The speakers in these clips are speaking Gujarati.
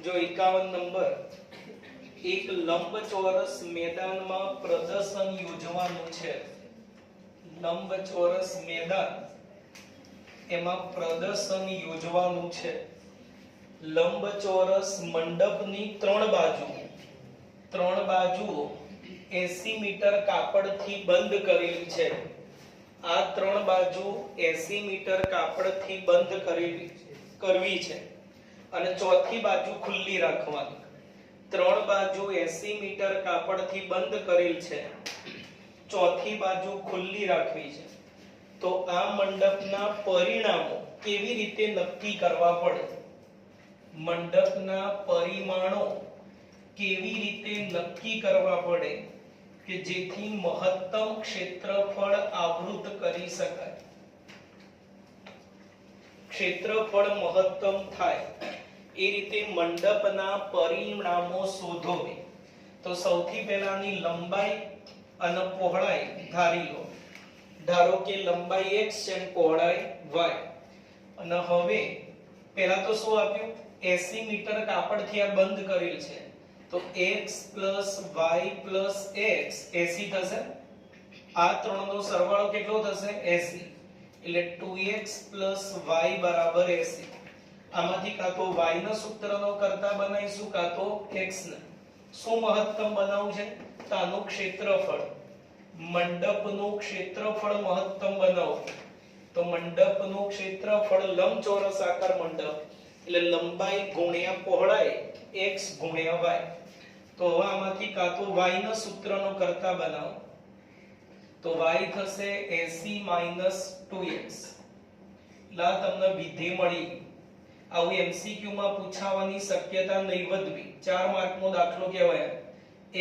જો 51 નંબર, એક લંબચોરસ મેદાનમાં પ્રદર્શન યોજવાનું છે. લંબચોરસ મેદાન, એમાં પ્રદર્શન યોજવાનું છે. લંબચોરસ મંડપની ત્રણ બાજુઓ 80 મીટર કાપડથી બંધ કરેલી છે. આ ત્રણ બાજુ 80 મીટર કાપડથી બંધ કરવી છે અને ચોથી બાજુ ખુલ્લી રાખવાની. ત્રણ બાજુ 80 મીટર કાપડથી બંધ કરેલ છે, ચોથી બાજુ ખુલ્લી રાખવી છે. તો આ મંડપના પરિમાણો કેવી રીતે નક્કી કરવા પડે? મંડપના પરિમાણો કેવી રીતે નક્કી કરવા પડે કે જેથી મહત્તમ ક્ષેત્રફળ આવૃત કરી શકાય, ક્ષેત્રફળ મહત્તમ થાય એ રીતે મંડપના પરિમાણો શોધો. તો સૌથી પહેલાની લંબાઈ અને પહોળાઈ ધારી લો. ધારો કે લંબાઈ x છે અને પહોળાઈ y. અને હવે પહેલા તો શું આપ્યું? 80 મીટર કાપડથી આ બંધ કરેલ છે, તો x y x 80 થશે. આ ત્રણનો સરવાળો કેટલો થશે? 80. એટલે 2x y બરાબર 80. આમાંથી કાં તો y ના સૂત્રનો કરતા બનાવીશું કાં તો x ને. શું મહત્તમ બનાવવું છે? તો આનું ક્ષેત્રફળ, મંડપનું ક્ષેત્રફળ મહત્તમ બનાવો. તો મંડપનું ક્ષેત્રફળ, લંબચોરસ આકાર મંડપ એટલે લંબાઈ ગુણ્યા પહોળાઈ x ગુણ્યા y. તો હવે આમાંથી કાં તો y ના સૂત્રનો કરતા બનાવો, તો y થશે 80 2x. લા તમને વિધેય મળી. આવું MCQ માં પૂછાવાની શક્યતા નહીવત. 4 માર્કનો દાખલો કહેવાય.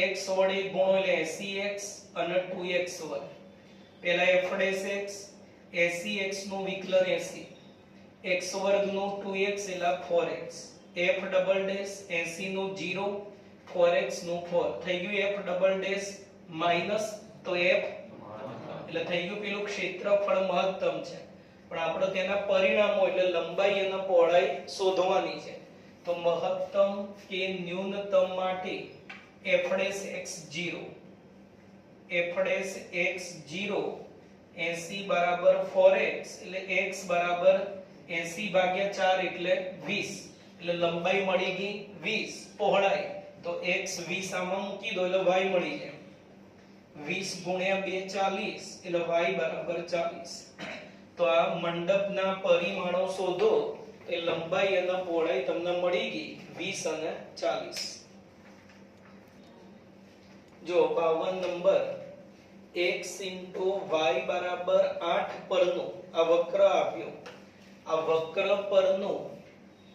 x વડે ગુણો એટલે 80x અને 2x વડે. પહેલા f x 80x નું વિકલન 80, x વર્ગ નું 2x એટલે 4x, f ડબલ ડેશ 80 નું 0, 4x નું 4 થઈ ગયું. f ડબલ ડેશ માઈનસ તો f એટલે થઈ ગયું પેલું ક્ષેત્રફળ મહત્તમ છે. પણ આપણે તેના પરિમાણો એટલે લંબાઈ અને પહોળાઈ શોધવાની છે. તો મહત્તમ કે ન્યૂનતમ માટે f'(x0) 80 બરાબર 4x એટલે x બરાબર 80 ભાગ્યા 4 એટલે 20. એટલે લંબાઈ મળી ગઈ 20, પહોળાઈ તો x 20 આમાં મૂકી દો એટલે y મળી જાય. 20 ગુણ્યા 2 40 એટલે y બરાબર 40. તો આ મંડપના પરિમાણો શોધો. એ લંબાઈ અને પહોળાઈ તમને મળી ગઈ 20 અને 40. જો 52 નંબર, x y બરાબર 8 પરનું આ વક્ર આપ્યો. આ વક્ર પરનું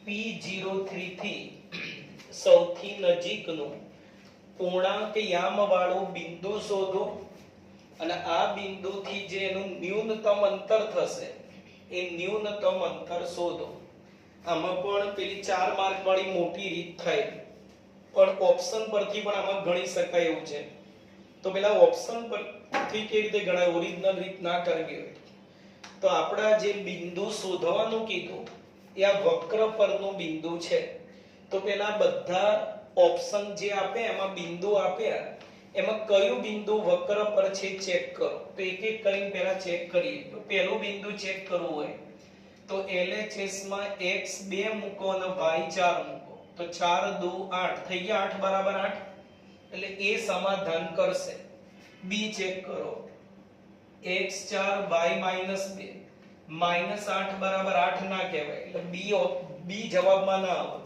P03 થી સૌથી નજીકનું પૂર્ણાંક યામ વાળું બિંદુ શોધો અને આ બિંદુથી જે એનું ન્યૂનતમ અંતર થશે એ ન્યૂનતમ અંતર શોધો. આમાં પણ પેલી 4 માર્ક વાળી મોટી રીત થાય, પણ ઓપ્શન પરથી પણ આમાં ગણી શકાય એવું છે. તો પેલા ઓપ્શન પરથી કેવી રીતે ગણાય? ઓરિજિનલ રીત ના કરવી હોય તો આપણા જે બિંદુ શોધવાનું કીધું એ આ વક્ર પરનું બિંદુ છે. તો પેલા બધા ઓપ્શન જે આપે એમાં બિંદુ આપ્યા, એમાં કયું બિંદુ વક્ર પર છે ચેક કરો. તો એક એક કરીને પહેલા ચેક કરીએ. તો પહેલું બિંદુ ચેક કરવું હોય તો LHS માં x2 મૂકો અને y4 મૂકો. તો 4 2 8 થઈ ગયા. 8 બરાબર 8 એટલે એ સમાધાન કરશે. b ચેક કરો, x4 y-2 -8 બરાબર 8 ના કહેવાય એટલે b જવાબમાં ના આવે.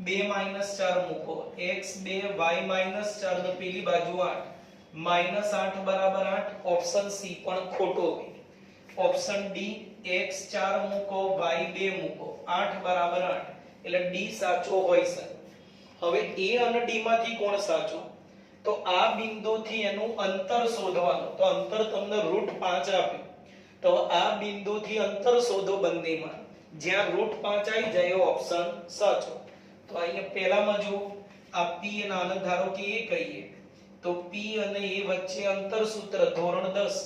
2 -4 મૂકો, x2 y-4 તો પેલી બાજુ 8 -8 બરાબર 8. ઓપ્શન C પણ ખોટો છે. ઓપ્શન D x4 મૂકો y2 મૂકો 8 બરાબર 8 એટલે D સાચો હોય છે. હવે A અને D માંથી કોણ સાચું? તો આ બિંદુથી એનું અંતર શોધવાનું. તો અંતર તમને √5 આપ્યું. તો આ બિંદુથી અંતર શોધો બંનેમાં. જ્યાં √5 આવી જાય એ ઓપ્શન સાચો. તો અહીંયા પહેલામાં જો આ P અને આને ધારો કે A કહીએ તો P અને A વચ્ચે અંતર સૂત્ર ધોરણ 10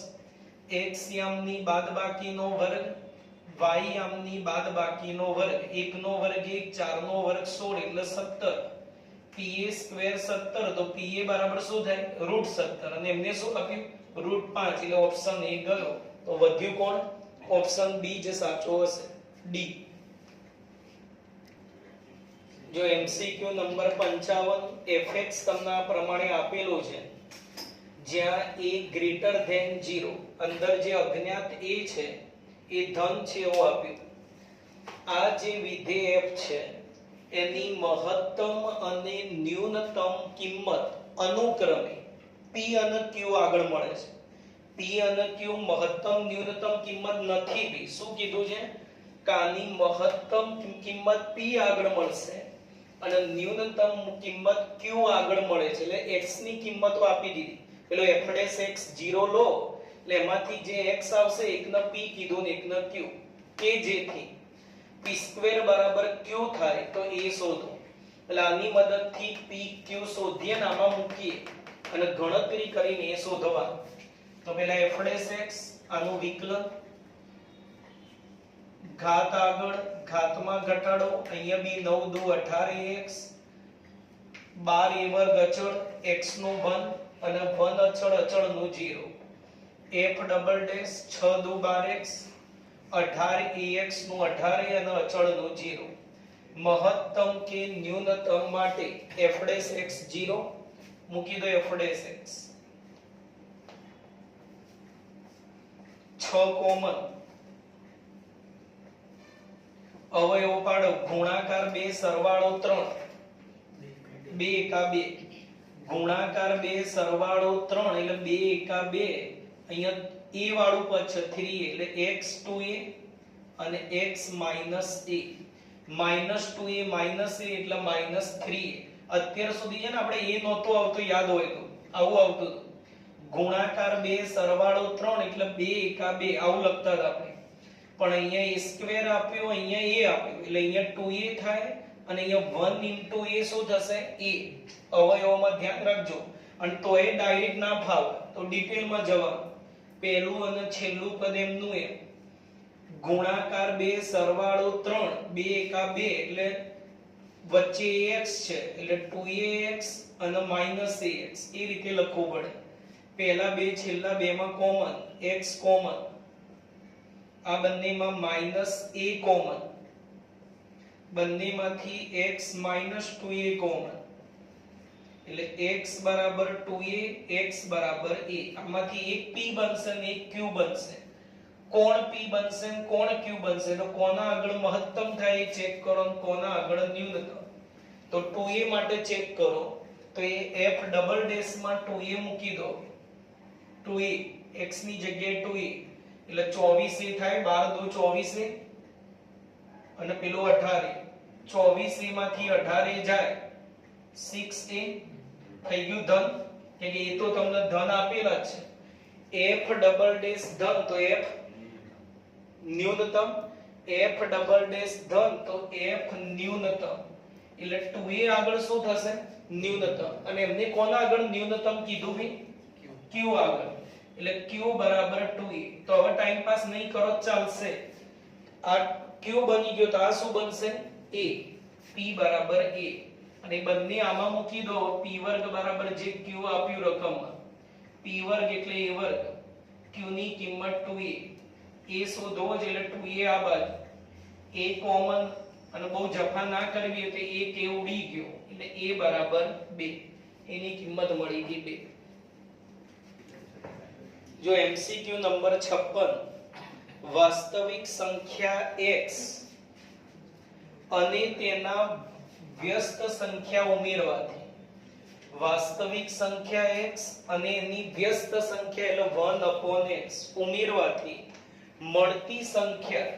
x યામની બાદબાકીનો વર્ગ y આમની બાદબાકીનો વર્ગ 1 નો વર્ગ 1 4 નો વર્ગ 16 એટલે 17 pa સ્ક્વેર 17 તો pa બરાબર શું થાય √17 અને એમને શું આપ્યું √5 એટલે ઓપ્શન A ગયો તો વધ્યું કોણ ઓપ્શન B જે સાચો હશે D જો MCQ નંબર 55 fx તમને આ પ્રમાણે આપેલો છે જ્યાં a ગ્રેટર ધેન 0 અંદર જે અજ્ઞાત a છે એ ધન છે એવું આપ્યું આ જે વિધેય f છે એની મહત્તમ અને ન્યૂનતમ કિંમત અનુક્રમે p અને q આગળ મળે છે p અને q મહત્તમ ન્યૂનતમ કિંમત નથી બી શું કીધું છે કે આની મહત્તમ કિંમત p આગળ મળશે અને ન્યૂનતમ કિંમત q આગળ મળે છે એટલે x ની કિંમતો આપી દીધી પેલો f' x 0 લો એટલે એમાંથી જે x આવશે એકનો p કીધું ને એકનો q કે જેથી p² બરાબર q થાય તો a શોધો એટલે આની મદદથી p q શોધીએ ને આમાં મૂકીએ અને ગણતરી કરીને a શોધવા તો પેલા f' આનું વિકલન ઘાત આગળ ઘાતમાં ઘટાડો અહીંયા બી 9 દુ 18x 12 a વર્ગ અચળ x નું 1 અને 1 અચળ અચળનું 0 f ડબલ ડેશ 6 દુ 12x 18ax નું 18 અને અચળનું 0 મહત્તમ કે ન્યૂનતમ માટે f' 0 મૂકી દો f' 6 કોમન અવયવ પાડો ગુણાકાર 2 સરવાળો 3 2 એકા 2 ગુણાકાર 2 સરવાળો 3 એટલે 2 એકા 2 અહીંયા a વાળું પદ છે 3 એટલે x 2a અને x minus a minus 2a minus a એટલે minus 3a અત્યાર સુધી છે ને આપણે a નહોતો આવતો યાદ હોય તો આવું આવતું ગુણાકાર 2 સરવાળો 3 એટલે 2 એકા 2 આવું લખતા હતા આપણે પણ અહીંયા a સ્ક્વેર આપ્યો અહીંયા a આપ્યો એટલે અહીંયા 2a થાય અને અહીંયા 1 * a શું થશે a અવયવમાં ધ્યાન રાખજો અને તોય ડાયરેક્ટ ના ફાવે તો ડિટેલમાં જવાનું પહેલું અને છેલ્લું પદ એમનું એ ગુણાકાર 2 સરવાળો 3 2 એકા 2 એટલે વચ્ચે ax છે એટલે 2ax અને -ax એ રીતે લખવું પડે પહેલા બે છેલ્લા બે માં કોમન x કોમન આ બંનેમાં -a કોમન બંનેમાંથી x -2a કોમન એટલે x બરાબર 2a x બરાબર a આમાંથી એક p બનશે અને એક q બનશે કોણ p બનશે અને કોણ q બનશે તો કોના આગળ મહત્તમ થાય એ ચેક કરો અને કોના આગળ ન્યૂનતમ તો 2a માટે ચેક કરો તો એ f ડબલ ડેશ માં 2a મૂકી દો 2a x ની જગ્યાએ 2a એટલે 24a થાય 12 દુ 24a અને પેલો 18 24a માંથી 18a જાય 6a થઈ ગયું ધન કે એ તો તમને ધન આપેલા છે f ડબલ ડેશ ધન તો f ન્યૂનતમ f ડબલ ડેશ ધન તો f ન્યૂનતમ એટલે 2a આગળ શું થશે ન્યૂનતમ અને એમને કોના આગળ ન્યૂનતમ કીધું ભી q આગળ એટલે q બરાબર 2a તો હવે ટાઈમ પાસ નહીં કરો ચાલશે આ q બની ગયો તો આ શું બનશે a p બરાબર a અને બંને આમાં મૂકી દો p વર્ગ બરાબર જે q આપ્યું રકમમાં p વર્ગ એટલે a વર્ગ q ની કિંમત 2a a શોધો જ એટલે 2a આ બાજુ a કોમન અને બહુ જફા ના કરવી એટલે a કે ઉડી ગયો એટલે a બરાબર 2 એની કિંમત મળી ગઈ 2 जो MCQ नंबर 56 वास्तविक संख्या x અને તેના વ્યસ્ત સંખ્યા ઉમેરવાથી વાસ્તવિક સંખ્યા x અને એની વ્યસ્ત સંખ્યા એટલે 1/x ઉમેરવાથી મળતી સંખ્યા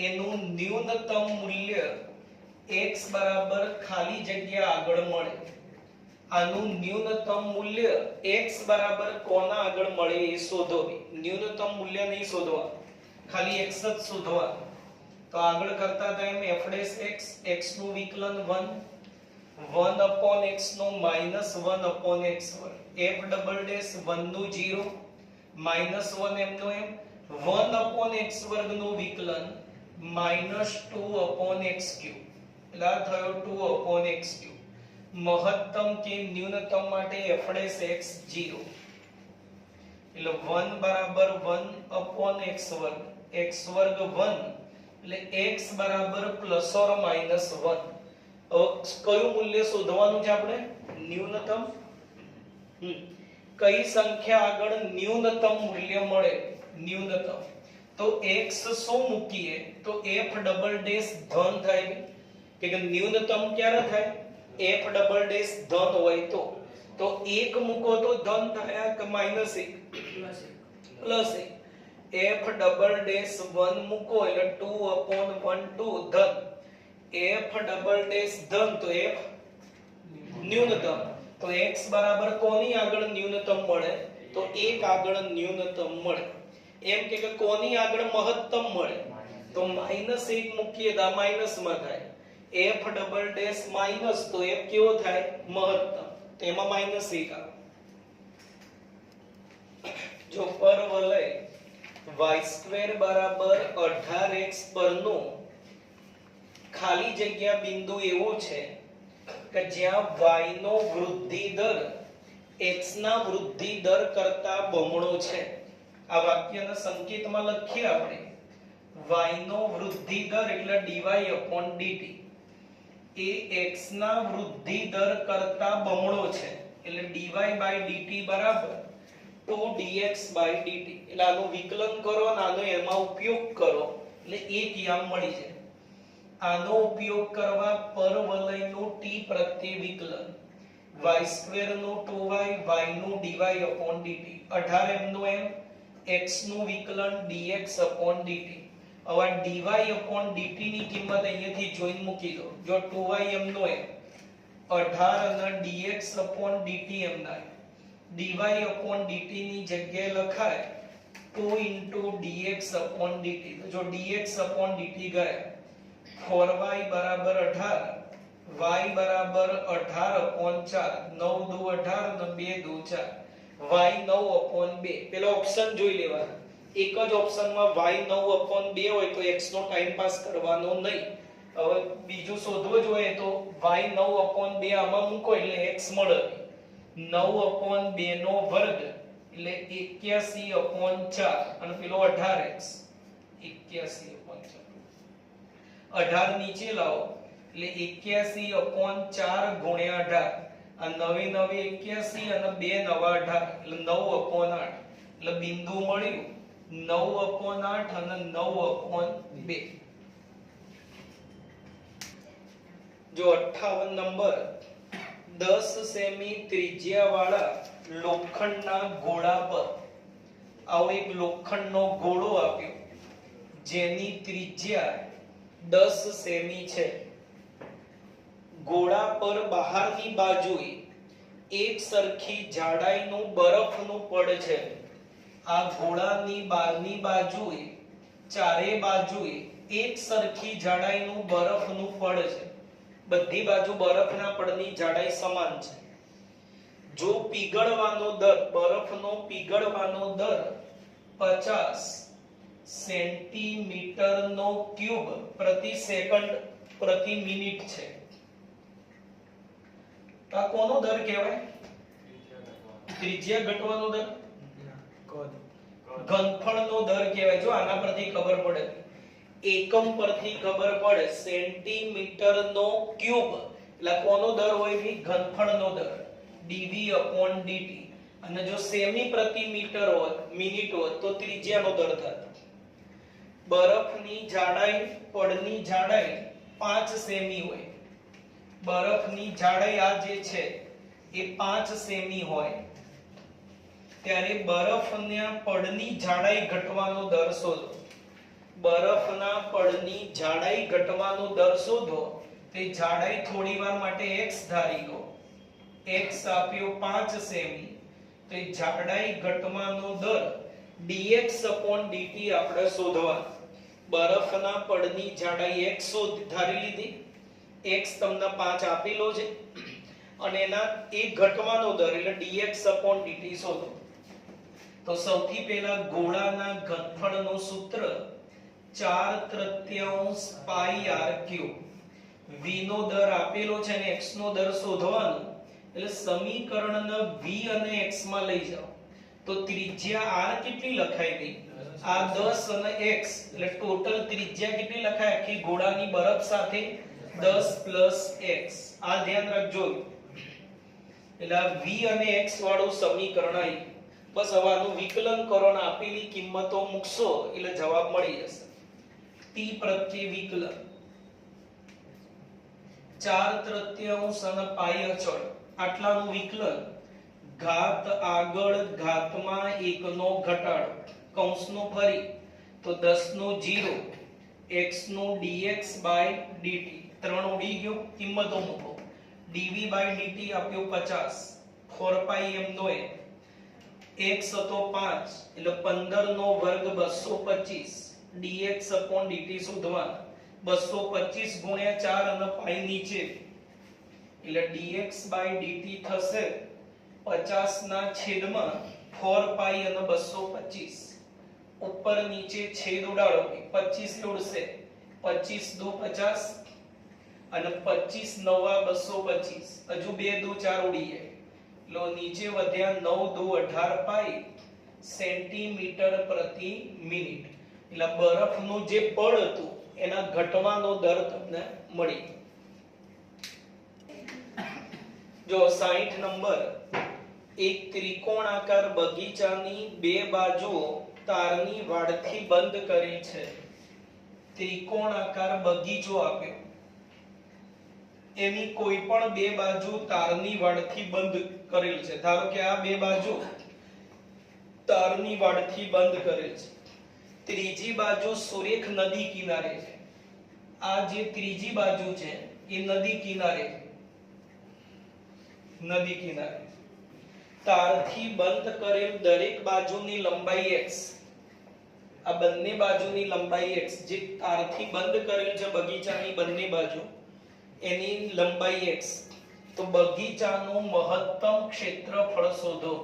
એનું ન્યૂનતમ મૂલ્ય x બરાબર ખાલી જગ્યા આગળ મળે આનું ન્યૂનતમ મૂલ્ય x બરાબર કોના આગળ મળે એ શોધો ન્યૂનતમ મૂલ્ય નહીં શોધવા ખાલી x જ શોધવા તો આગળ કરતા ટાઈમ f' x નું વિકલન 1/x નું -1/x વર્ગ f ડબલ ડેશ 1 નું 0 -1 એમનો એમ 1/x વર્ગ નું વિકલન -2/x ક્યુબ એટલે આ થયો 2/x ક્યુબ. મહત્તમ કે ન્યૂનતમ માટે f' x 0 એટલે 1 બરાબર 1/x વર્ગ x વર્ગ 1 એટલે x બરાબર ±1. કયું મૂલ્ય શોધવાનું છે આપણે? ન્યૂનતમ. કઈ સંખ્યા આગળ ન્યૂનતમ મૂલ્ય મળે? ન્યૂનતમ. તો x શું મૂકીએ તો f ડબલ ડેશ ધન થાય કે ન્યૂનતમ ક્યારે થાય? f ડબલ ડેશ ધન હોય તો 1 મૂકો તો ધન થાય કે -1? +1. f ડબલ ડેશ 1 મૂકો એટલે 2/12 ધન. f ડબલ ડેશ ધન તો f ન્યૂનતમ. તો x બરાબર કોની આગળ ન્યૂનતમ મળે? તો 1 આગળ ન્યૂનતમ મળે. એમ કે કોની આગળ મહત્તમ મળે? તો -1 મૂકીએ તો આ માઈનસ માં થાય. f ડબલ ડેશ માઈનસ તો f કેવો થાય? મહત્તમ. તો એમાં -1 આવે. જો પરવલય y² બરાબર 18x પરનો ખાલી જગ્યા બિંદુ એવો છે કે જ્યાં y નો વૃદ્ધિ દર x ના વૃદ્ધિ દર કરતા બમણો છે. આ વાક્યના સંકેતમાં લખીએ આપણે. y નો વૃદ્ધિ દર એટલે dy/dt એ x ના વૃદ્ધિ દર કરતા બમણો છે એટલે dy/dt બરાબર 2dx/dt. એટલે આનું વિકલન કરો અને આનો એમાં ઉપયોગ કરો એટલે એક યામ મળી જાય. આનો ઉપયોગ કરવા પરવલયનું t પ્રત્યે વિકલન y² નું 2y y નું dy/dt 18m નું m x નું વિકલન dx/dt. હવે dy/dt ની કિંમત અહીંયાથી જોઈન મૂકી દો. જો 2y m નું m 18 અને dx/dt m ના dy/dt ની જગ્યાએ લખાય 2 dx/dt. તો જો dx/dt ગયા 4y બરાબર 18 y બરાબર 18/4 9 દુ 18 અને 2 દુ 4 y 9/2. પેલો ઓપ્શન જોઈ લેવાનો. એક જ ઓપ્શનમાં y 9/2 હોય તો x નો ટાઈમ પાસ કરવાનો નહીં. હવે બીજું શોધવું જોઈએ તો y 9/2 આમાં મૂકો એટલે x મળે. 9/2 નો વર્ગ એટલે 81/4 અને પેલો 18x 81/4. 18 નીચે લાવો એટલે 81/4 ગુણ્યા 18 આ નવી 81 અને 2 નવા 18 એટલે 9/8 એટલે બિંદુ મળ્યું 9/8 અને 9/2. જો 58 નંબર 10 સેમી ત્રિજ્યાવાળા લોખંડના ગોળા પર આવો એક લોખંડનો ગોળો આપ્યો જેની ત્રિજ્યા 10 સેમી છે. ગોળા પર બહારની બાજુએ એક સરખી જાડાઈનું બરફનું પડ છે. આ ગોળાની બહારની બાજુએ ચારે બાજુએ એક સરખી જાડાઈનું બરફનું પડ છે. બધી બાજુ બરફના પડની જાડાઈ સમાન છે. જો પીગળવાનો દર બરફનો પીગળવાનો દર 50 સેન્ટીમીટરનો ક્યુબ પ્રતિ સેકન્ડ પ્રતિ મિનિટ છે. આ કોનો દર કહેવાય? ત્રિજ્યા ઘટવાનો દર. ઘનફળનો દર કહેવાય. જો આના પરથી ખબર પડે, એકમ પરથી ખબર પડે સેન્ટીમીટરનો ક્યુબ એટલે કોનો દર હોય ભઈ? ઘનફળનો દર dv/dt. અને જો સેમી પ્રતિ મીટર હોય મિનિટ હોય તો ત્રિજ્યાનો દર થાય. બરફની જાડાઈ પડની જાડાઈ 5 સેમી હોય. બરફની જાડાઈ આ જે છે એ 5 સેમી હોય ત્યારે બરફના પડની જાડાઈ ઘટવાનો દર શોધો. બરફના પડની જાડાઈ ઘટવાનો દર શોધો. તે જાડાઈ થોડીવાર માટે x ધારી લો. x આપ્યો 5 સેમી. તો જાડાઈ ઘટવાનો દર dx/dt આપણે શોધવા. બરફના પડની જાડાઈ x ધારી લીધી. x તમને 5 આપેલો છે અને એના એ ઘટવાનો દર એટલે dx/dt શોધો. તો સૌથી પહેલા ગોળાના ઘનફળનું સૂત્ર 4/3 પાઈ r ક્યુબ. v નો દર આપેલો છે અને x નો દર શોધવાનો, એટલે સમીકરણને v અને x માં લઈ જાઓ તો ત્રિજ્યા r કેટલી લખાઈ ગઈ? આ 10 અને x, એટલે ટોટલ ત્રિજ્યા કેટલી લખાય આખી ગોળાની બરફ સાથે? 10 + x. આ ધ્યાન રાખજો. એટલે આ v અને x વાળું સમીકરણ આવી. બસ હવે આનું વિકલન કરો અને આપેલી કિંમતો મૂકશો એટલે જવાબ મળી જશે. t પ્રત્યે વિકલન 4/3 અને પાઈ અચળ, આટલાનું વિકલન ઘાત આગળ ઘાતમાં 1 નો ઘટાડો કૌંસનું ફરી તો 10 નો 0 x નો dx/dt 3 ઉડી ગયો, કિંમતો મૂકો. dv/dt આપ્યો 50, 4 પાઈ m નો n, x હતો 5 એટલે 15 નો વર્ગ 225 dx/dt શોધવાનું. 225 ગુણ્યા 4 અને પાઈ નીચે એટલે dx/dt થશે 50 ના છેદમાં 4 પાઈ અને 225. ઉપર નીચે છેદ ઉડાડો, 25 ઉડશે, 25 દુ 50 અને 25 નવા 225, હજુ 2 દુ 4 ઉડી જાય. લો નીચે વધ્યા 9 દુ 18 પાઈ સેન્ટીમીટર પ્રતિ મિનિટ. એટલે બરફનું જે પડ હતું એના ઘટવાનો દર તમને મળી. જો 60 નંબર, એક ત્રિકોણાકાર બગીચાની બે બાજુઓ તારની વાડથી બંધ કરી છે. ત્રિકોણાકાર બગીચો આપ્યો, એની કોઈ પણ બે બાજુ તારની વાડથી બંધ કરેલ છે. ધારો કે આ બે બાજુ તારની વાડથી બંધ કરેલ છે. ત્રીજી બાજુ સુરેખ નદી કિનારે છે. આ જે ત્રીજી બાજુ છે એ નદી કિનારે છે. નદી કિનારે તારથી બંધ કરેલ દરેક બાજુની લંબાઈ x. આ બંને બાજુની લંબાઈ x, જે તારથી બંધ કરેલ છે બગીચાની બંને બાજુ, એની લંબાઈ x. તો બગીચાનું મહત્તમ ક્ષેત્રફળ શોધો.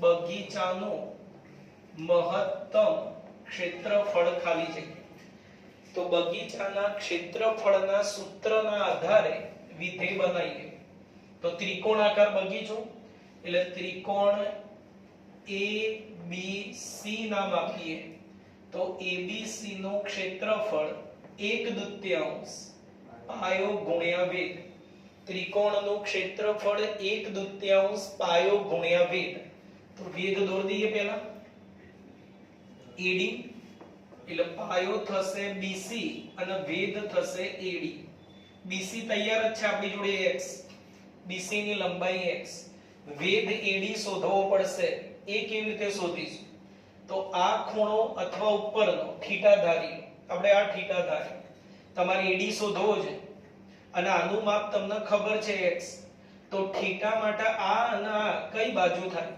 બગીચાનું મહત્તમ ક્ષેત્રફળ ખાલી જગ્યા. તો બગીચાના ક્ષેત્રફળના સૂત્રના આધારે વિધેય બનાવીએ. તો ત્રિકોણાકાર બગીચો એટલે ત્રિકોણ ABC નામ આપીએ તો ABC નું ક્ષેત્રફળ 1/2 પાયો ગુણ્યા વેધ. ત્રિકોણનું ક્ષેત્રફળ 1/2 પાયો ગુણ્યા વેધ. તો વેધ દોરી દઈએ પહેલા. AD એટલે પાયો થશે BC અને વેધ થશે AD. BC તૈયાર જ છે આપણી જોડે x, BC ની લંબાઈ x. વેધ AD શોધવો પડશે. એ કેવી રીતે શોધીશું? તો આ ખૂણો અથવા ઉપરનો થીટા ધારી, આપણે આ થીટા ધારી, તમારે AD શોધવો છે અને આનું માપ તમને ખબર છે x. તો થીટા માટે આ અને આ કઈ બાજુ થાય?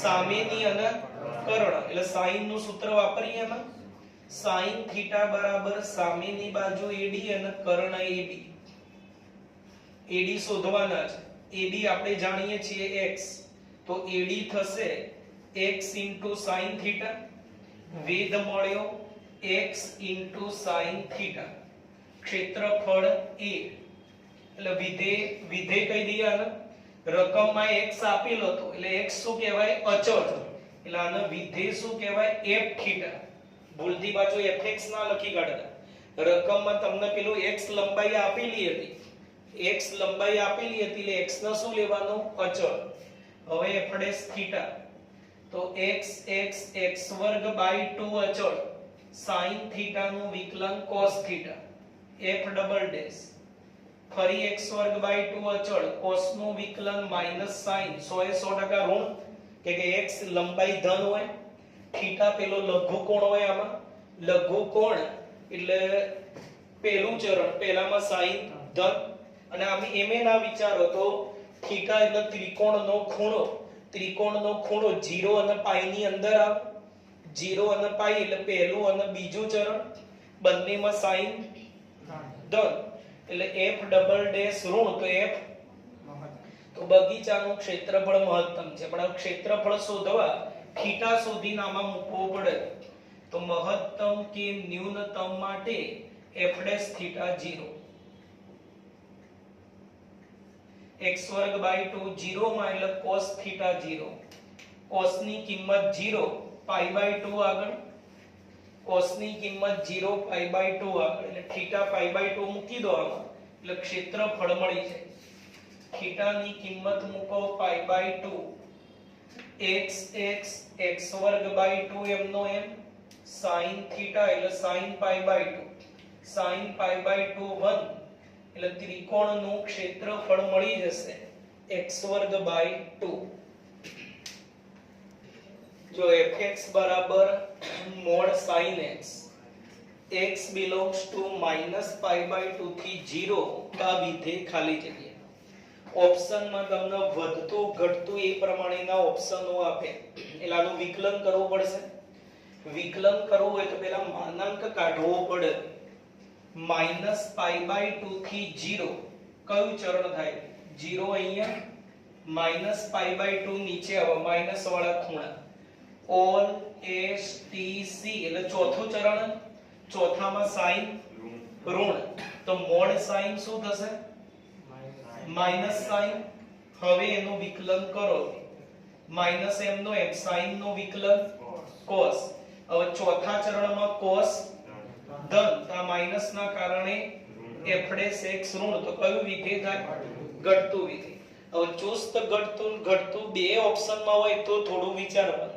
સામેની અને કર્ણ. એટલે sin નું સૂત્ર વાપરીએ એમાં. sin થીટા બરાબર સામેની બાજુ AD અને કર્ણ AB. AD શોધવાના છે. AD આપણે જાણીએ છીએ x, તો AD થશે x sin થીટા. વેધ મળ્યો x sin થીટા. ક્ષેત્રફળ a. એટલે વિધેય કહી દઈએ આને. રકમમાં x આપેલો હતો એટલે x શું કહેવાય? અચળ. એટલે આને વિધેય શું કહેવાય? f theta. ભૂલથી પાછું fx ના લખી કાઢતા. રકમમાં તમને પેલું x લંબાઈ આપેલી હતી, x લંબાઈ આપેલી હતી એટલે x ને શું લેવાનું? અચળ. હવે fds થીટા તો x x²/2 અચળ. sin થીટા નું વિકલન cos theta. f double dash ફરી x²/2 અચળ. cos નું વિકલન માઈનસ sin. 100% ઋણ કે x લંબાઈ ધન હોય, થીટા પેલો લઘુ કોણ હોય. આમાં લઘુ કોણ એટલે પહેલું ચરણ, પહેલામાં sin ધન. અને આમે એમે ના વિચારો તો થીટા એટલે ત્રિકોણનો ખૂણો. ત્રિકોણનો ખૂણો 0 અને પાઈ ની અંદર આવે. 0 અને પાઈ એટલે પહેલું અને બીજું ચરણ, બંનેમાં sin ધન એટલે f ડબલ ડેશ ઋણ. તો f તો બગીચાનું ક્ષેત્રફળ મહત્તમ છે, પણ આ ક્ષેત્રફળ શોધવા થીટા શોધીને આમાં મૂકવો પડે. તો મહત્તમ કે ન્યૂનતમ માટે f' થીટા 0 x2/2 0 માં એટલે cos થીટા 0. cos ની કિંમત 0 π/2 આગળ, cos ની કિંમત 0 π/2 આગળ એટલે થીટા π/2 મૂકી દો આમાં એટલે ક્ષેત્રફળ મળી જાય. થીટા ની કિંમત મૂકો π/2 x x2/2 એમનો એમ sin થીટા એટલે sin π/2 sin π/2 1 એટલે ત્રિકોણનું ક્ષેત્રફળ મળી જશે x2/2. જો fx બરાબર mod sin x, x belongs to -π/2 થી 0 આ વિધેય ખાલી જગ્યા. ઓપ્શનમાં તમને વધતું ઘટતું એ પ્રમાણેના ઓપ્શનો આપે એટલે આનું વિકલન કરવું પડશે. વિકલન કરવું હોય તો પહેલા માનાંક કાઢવો પડે. -π/2 થી 0 કયું ચરણ થાય? 0 અહીંયા, -π/2 નીચે આવે માઈનસ વાળા ખૂણા, all s t c એટલે ચોથું ચરણ. ચોથામાં sin ઋણ, તો mod sin શું થશે? Minus sin. હવે એનું વિકલન કરો, માઈનસ m નો m, sin નો વિકલન cos. હવે ચોથા ચરણમાં cos ધન, તો આ માઈનસ ના કારણે f' x ઋણ, તો કયું વિધેય થાય? ઘટતું વિધેય. હવે ચુસ્ત ઘટતું બે ઓપ્શનમાં હોય તો થોડું વિચારવાનું.